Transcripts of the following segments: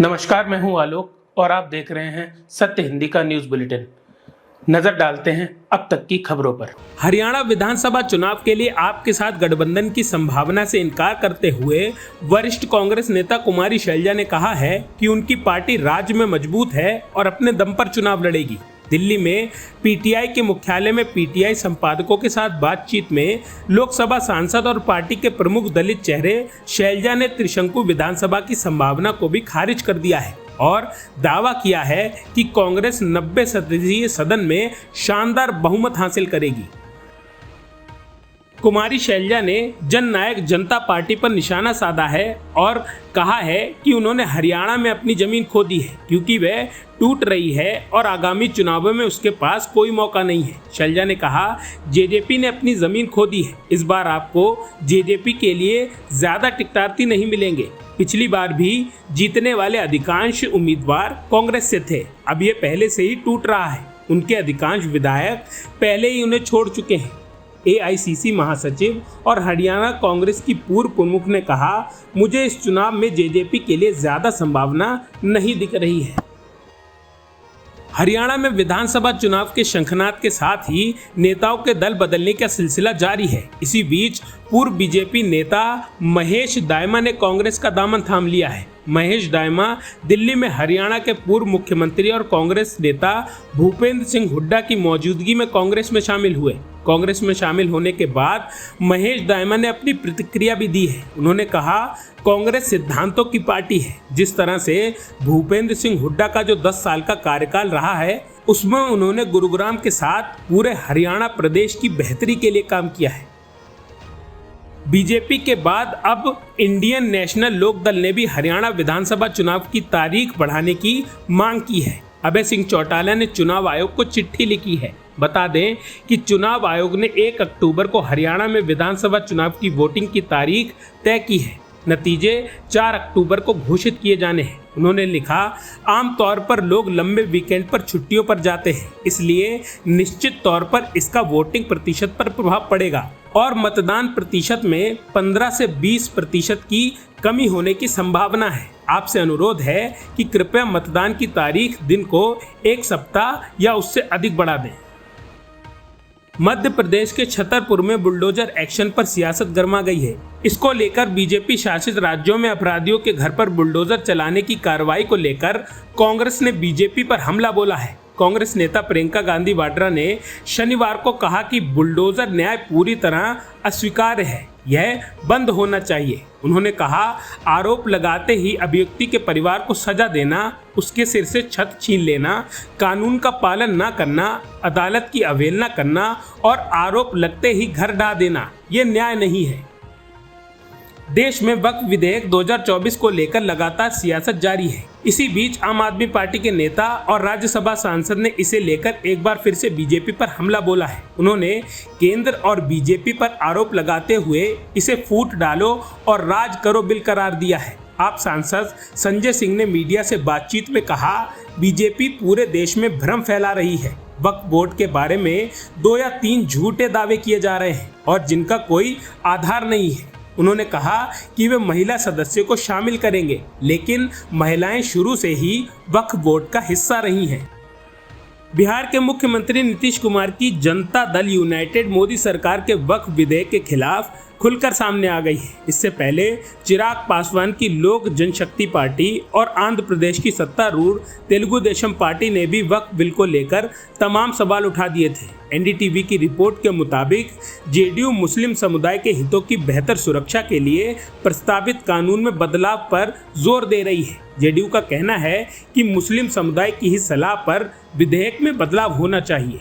नमस्कार, मैं हूं आलोक और आप देख रहे हैं सत्य हिंदी का न्यूज बुलेटिन। नजर डालते हैं अब तक की खबरों पर। हरियाणा विधानसभा चुनाव के लिए आपके साथ गठबंधन की संभावना से इनकार करते हुए वरिष्ठ कांग्रेस नेता कुमारी शैलजा ने कहा है कि उनकी पार्टी राज्य में मजबूत है और अपने दम पर चुनाव लड़ेगी। दिल्ली में पीटीआई के मुख्यालय में पीटीआई संपादकों के साथ बातचीत में लोकसभा सांसद और पार्टी के प्रमुख दलित चेहरे शैलजा ने त्रिशंकु विधानसभा की संभावना को भी खारिज कर दिया है और दावा किया है कि कांग्रेस 90 सदस्यीय सदन में शानदार बहुमत हासिल करेगी। कुमारी शैलजा ने जननायक जनता पार्टी पर निशाना साधा है और कहा है कि उन्होंने हरियाणा में अपनी जमीन खो दी है क्योंकि वह टूट रही है और आगामी चुनावों में उसके पास कोई मौका नहीं है। शैलजा ने कहा, जेजेपी ने अपनी जमीन खो दी है। इस बार आपको जेजेपी के लिए ज्यादा टिकटार्थी नहीं मिलेंगे। पिछली बार भी जीतने वाले अधिकांश उम्मीदवार कांग्रेस से थे। अब ये पहले से ही टूट रहा है। उनके अधिकांश विधायक पहले ही उन्हें छोड़ चुके हैं। एआईसीसी महासचिव और हरियाणा कांग्रेस की पूर्व प्रमुख ने कहा, मुझे इस चुनाव में जेजेपी के लिए ज्यादा संभावना नहीं दिख रही है। हरियाणा में विधानसभा चुनाव के शंखनाद के साथ ही नेताओं के दल बदलने का सिलसिला जारी है। इसी बीच पूर्व बीजेपी नेता महेश दायमा ने कांग्रेस का दामन थाम लिया है। महेश दायमा दिल्ली में हरियाणा के पूर्व मुख्यमंत्री और कांग्रेस नेता भूपेंद्र सिंह हुड्डा की मौजूदगी में कांग्रेस में शामिल हुए। कांग्रेस में शामिल होने के बाद महेश दायमा ने अपनी प्रतिक्रिया भी दी है। उन्होंने कहा, कांग्रेस सिद्धांतों की पार्टी है। जिस तरह से भूपेंद्र सिंह हुड्डा का जो 10 साल का कार्यकाल रहा है, उसमें उन्होंने गुरुग्राम के साथ पूरे हरियाणा प्रदेश की बेहतरी के लिए काम किया है। बीजेपी के बाद अब इंडियन नेशनल लोकदल ने भी हरियाणा विधानसभा चुनाव की तारीख बढ़ाने की मांग की है। अभय सिंह चौटाला ने चुनाव आयोग को चिट्ठी लिखी है। बता दें कि चुनाव आयोग ने 1 अक्टूबर को हरियाणा में विधानसभा चुनाव की वोटिंग की तारीख तय की है। नतीजे 4 अक्टूबर को घोषित किए जाने हैं। उन्होंने लिखा, आमतौर पर लोग लंबे वीकेंड पर छुट्टियों पर जाते हैं, इसलिए निश्चित तौर पर इसका वोटिंग प्रतिशत पर प्रभाव पड़ेगा और मतदान प्रतिशत में 15 से 20% की कमी होने की संभावना है। आपसे अनुरोध है कि कृपया मतदान की तारीख दिन को 1 सप्ताह या उससे अधिक बढ़ा दें। मध्य प्रदेश के छतरपुर में बुलडोजर एक्शन पर सियासत गर्मा गई है। इसको लेकर बीजेपी शासित राज्यों में अपराधियों के घर पर बुलडोजर चलाने की कार्रवाई को लेकर कांग्रेस ने बीजेपी पर हमला बोला है। कांग्रेस नेता प्रियंका गांधी वाड्रा ने शनिवार को कहा कि बुलडोजर न्याय पूरी तरह अस्वीकार्य है, यह बंद होना चाहिए। उन्होंने कहा, आरोप लगाते ही अभियुक्ति के परिवार को सजा देना, उसके सिर से छत छीन लेना, कानून का पालन न करना, अदालत की अवहेलना करना और आरोप लगते ही घर ढा देना, ये न्याय नहीं है। देश में वक्फ विधेयक 2024 को लेकर लगातार सियासत जारी है। इसी बीच आम आदमी पार्टी के नेता और राज्यसभा सांसद ने इसे लेकर एक बार फिर से बीजेपी पर हमला बोला है। उन्होंने केंद्र और बीजेपी पर आरोप लगाते हुए इसे फूट डालो और राज करो बिल करार दिया है। आप सांसद संजय सिंह ने मीडिया से बातचीत में कहा, बीजेपी पूरे देश में भ्रम फैला रही है। वक्फ बोर्ड के बारे में 2 या 3 झूठे दावे किए जा रहे हैं और जिनका कोई आधार नहीं है। उन्होंने कहा कि वे महिला सदस्यों को शामिल करेंगे, लेकिन महिलाएं शुरू से ही वक्फ बोर्ड का हिस्सा रही हैं। बिहार के मुख्यमंत्री नीतीश कुमार की जनता दल यूनाइटेड मोदी सरकार के वक्फ विधेयक के खिलाफ खुलकर सामने आ गई है। इससे पहले चिराग पासवान की लोक जनशक्ति पार्टी और आंध्र प्रदेश की सत्तारूढ़ तेलुगु देशम पार्टी ने भी वक्फ बिल को लेकर तमाम सवाल उठा दिए थे। एनडीटीवी की रिपोर्ट के मुताबिक जेडीयू मुस्लिम समुदाय के हितों की बेहतर सुरक्षा के लिए प्रस्तावित कानून में बदलाव पर जोर दे रही है। जेडीयू का कहना है कि मुस्लिम समुदाय की ही सलाह पर विधेयक में बदलाव होना चाहिए।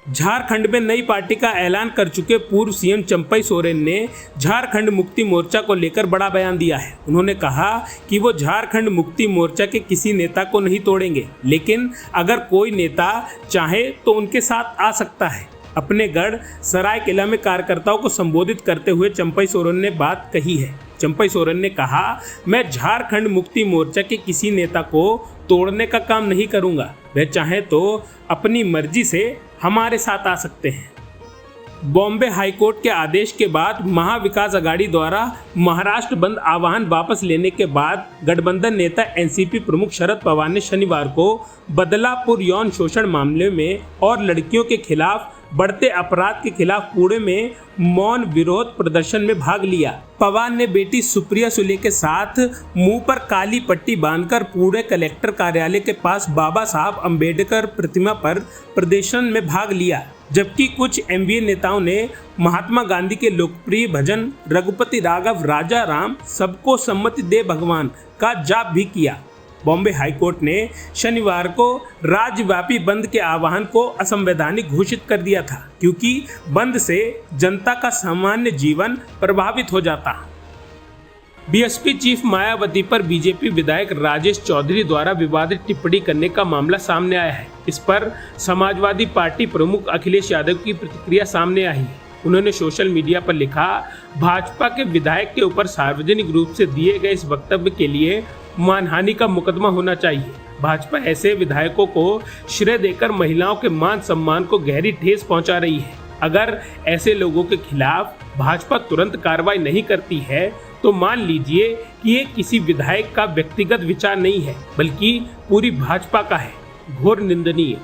झारखंड में नई पार्टी का ऐलान कर चुके पूर्व सीएम चंपई सोरेन ने झारखंड मुक्ति मोर्चा को लेकर बड़ा बयान दिया है। उन्होंने कहा कि वो झारखंड मुक्ति मोर्चा के किसी नेता को नहीं तोड़ेंगे, लेकिन अगर कोई नेता चाहे तो उनके साथ आ सकता है। अपने गढ़ सरायकेला में कार्यकर्ताओं को संबोधित करते हुए चंपई सोरेन ने बात कही है। चंपई सोरेन ने कहा, मैं झारखंड मुक्ति मोर्चा के किसी नेता को तोड़ने का काम नहीं करूंगा। वह चाहे तो अपनी मर्जी से हमारे साथ आ सकते हैं। बॉम्बे हाईकोर्ट के आदेश के बाद महाविकास अघाड़ी द्वारा महाराष्ट्र बंद आह्वान वापस लेने के बाद गठबंधन नेता एनसीपी प्रमुख शरद पवार ने शनिवार को बदलापुर यौन शोषण मामले में और लड़कियों के खिलाफ बढ़ते अपराध के खिलाफ पुणे में मौन विरोध प्रदर्शन में भाग लिया। पवार ने बेटी सुप्रिया सुले के साथ मुंह पर काली पट्टी बांधकर पुणे कलेक्टर कार्यालय के पास बाबा साहब अंबेडकर प्रतिमा पर प्रदर्शन में भाग लिया, जबकि कुछ एमवीए नेताओं ने महात्मा गांधी के लोकप्रिय भजन रघुपति राघव राजा राम सबको सम्मति दे भगवान का जाप भी किया। बॉम्बे हाईकोर्ट ने शनिवार को राज्यव्यापी बंद के आह्वान को असंवैधानिक घोषित कर दिया था, क्योंकि बंद से जनता का सामान्य जीवन प्रभावित हो जाता। बीएसपी चीफ मायावती पर बीजेपी विधायक राजेश चौधरी द्वारा विवादित टिप्पणी करने का मामला सामने आया है। इस पर समाजवादी पार्टी प्रमुख अखिलेश यादव की प्रतिक्रिया सामने आई है। उन्होंने सोशल मीडिया पर लिखा, भाजपा के विधायक के ऊपर सार्वजनिक रूप से दिए गए इस वक्तव्य के लिए मानहानि का मुकदमा होना चाहिए। भाजपा ऐसे विधायकों को श्रेय देकर महिलाओं के मान सम्मान को गहरी ठेस पहुंचा रही है। अगर ऐसे लोगों के खिलाफ भाजपा तुरंत कार्रवाई नहीं करती है तो मान लीजिए कि ये किसी विधायक का व्यक्तिगत विचार नहीं है, बल्कि पूरी भाजपा का है। घोर निंदनीय।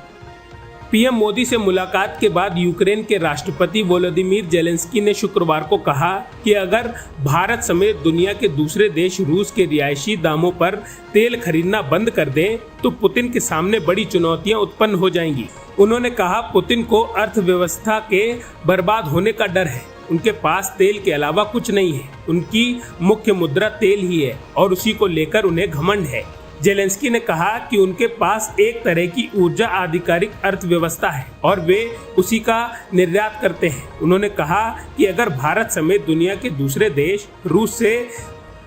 पीएम मोदी से मुलाकात के बाद यूक्रेन के राष्ट्रपति वोलोदिमीर जेलेंस्की ने शुक्रवार को कहा कि अगर भारत समेत दुनिया के दूसरे देश रूस के रिहायशी दामों पर तेल खरीदना बंद कर दें तो पुतिन के सामने बड़ी चुनौतियां उत्पन्न हो जाएंगी। उन्होंने कहा, पुतिन को अर्थव्यवस्था के बर्बाद होने का डर है। उनके पास तेल के अलावा कुछ नहीं है। उनकी मुख्य मुद्रा तेल ही है और उसी को लेकर उन्हें घमंड है। जेलेंस्की ने कहा कि उनके पास एक तरह की ऊर्जा आधिकारिक अर्थव्यवस्था है और वे उसी का निर्यात करते हैं। उन्होंने कहा कि अगर भारत समेत दुनिया के दूसरे देश रूस से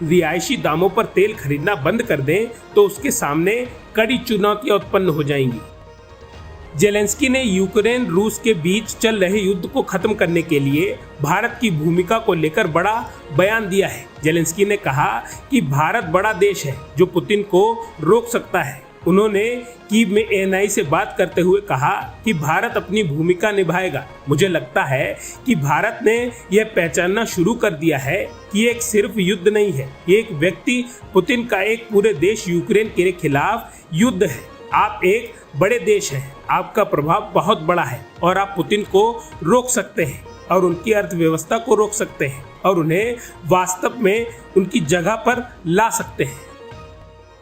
रिहायशी दामों पर तेल खरीदना बंद कर दें तो उसके सामने कड़ी चुनौतियां उत्पन्न हो जाएंगी। जेलेंस्की ने यूक्रेन रूस के बीच चल रहे युद्ध को खत्म करने के लिए भारत की भूमिका को लेकर बड़ा बयान दिया है। जेलेंस्की ने कहा कि भारत बड़ा देश है जो पुतिन को रोक सकता है। उन्होंने कीव में एएनआई से बात करते हुए कहा कि भारत अपनी भूमिका निभाएगा। मुझे लगता है कि भारत ने यह पहचानना शुरू कर दिया है कि एक सिर्फ युद्ध नहीं है, ये एक व्यक्ति पुतिन का एक पूरे देश यूक्रेन के खिलाफ युद्ध है। आप एक बड़े देश हैं, आपका प्रभाव बहुत बड़ा है और आप पुतिन को रोक सकते हैं और उनकी अर्थव्यवस्था को रोक सकते हैं और उन्हें वास्तव में उनकी जगह पर ला सकते हैं।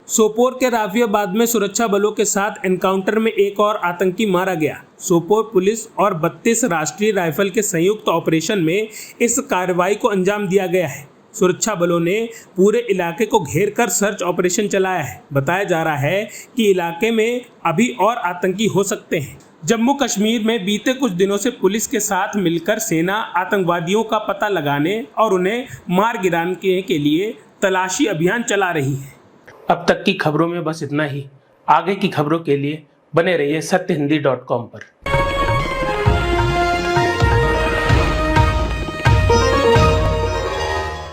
सोपोर के राफियाबाद में सुरक्षा बलों के साथ एनकाउंटर में एक और आतंकी मारा गया। सोपोर पुलिस और 32 राष्ट्रीय राइफल के संयुक्त ऑपरेशन में इस कार्रवाई को अंजाम दिया गया है। सुरक्षा बलों ने पूरे इलाके को घेर कर सर्च ऑपरेशन चलाया है। बताया जा रहा है कि इलाके में अभी और आतंकी हो सकते हैं। जम्मू कश्मीर में बीते कुछ दिनों से पुलिस के साथ मिलकर सेना आतंकवादियों का पता लगाने और उन्हें मार गिराने के लिए तलाशी अभियान चला रही है। अब तक की खबरों में बस इतना ही। आगे की खबरों के लिए बने रहिए सत्यहिंदी.com पर।